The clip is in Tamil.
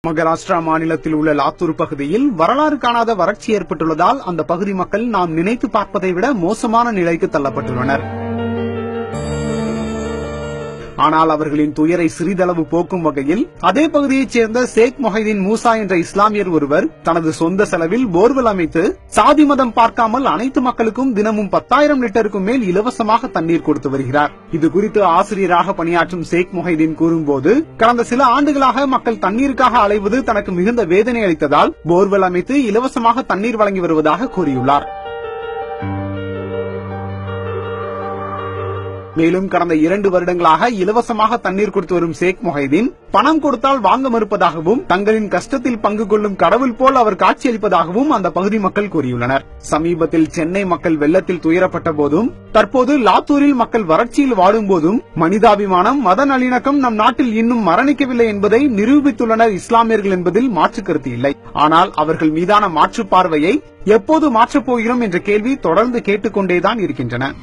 மகாராஷ்டிரா மாநிலத்தில் உள்ள லாத்தூர் பகுதியில் வரலாறு காணாத வறட்சி ஏற்பட்டுள்ளதால் அந்த பகுதி மக்கள் நாம் நினைத்து பார்ப்பதை விட மோசமான நிலைக்கு தள்ளப்பட்டுள்ளனர். ஆனால் அவர்களின் துயரை சிறிதளவு போக்கும் வகையில் அதே பகுதியைச் சேர்ந்த ஷேக் மொஹிதீன் மூசா என்ற இஸ்லாமியர் ஒருவர் தனது சொந்த செலவில் போர்வெல் அமைத்து சாதி மதம் பார்க்காமல் அனைத்து மக்களுக்கும் தினமும் 10,000 லிட்டருக்கும் மேல் இலவசமாக தண்ணீர் கொடுத்து வருகிறார். இது குறித்து ஆசிரியராக பணியாற்றும் ஷேக் மொஹிதீன் கூறும்போது, கடந்த சில ஆண்டுகளாக மக்கள் தண்ணீருக்காக அலைவது தனக்கு மிகுந்த வேதனை அளித்ததால் போர்வெல் அமைத்து இலவசமாக தண்ணீர் வழங்கி வருவதாக கூறியுள்ளார். மேலும் கடந்த 2 வருடங்களாக இலவசமாக தண்ணீர் கொடுத்து வரும் ஷேக் மொஹிதீன் பணம் கொடுத்தால் வாங்க மறுப்பதாகவும் தங்களின் கஷ்டத்தில் பங்கு கொள்ளும் கடவுள் போல் அவர் காட்சியளிப்பதாகவும் அந்த பகுதி மக்கள் கூறியுள்ளனர். சமீபத்தில் சென்னை மக்கள் வெள்ளத்தில் துயரப்பட்ட போதும், தற்போது லாத்தூரில் மக்கள் வறட்சியில் வாடும் போதும் மனிதாபிமானம், மத நல்லிணக்கம் நம் நாட்டில் இன்னும் மரணிக்கவில்லை என்பதை நிரூபித்துள்ளனர் இஸ்லாமியர்கள் என்பதில் மாற்று கருத்து இல்லை. ஆனால் அவர்கள் மீதான மாற்று பார்வையை எப்போது மாற்றப் போகிறோம் என்ற கேள்வி தொடர்ந்து கேட்டுக்கொண்டேதான் இருக்கின்றன.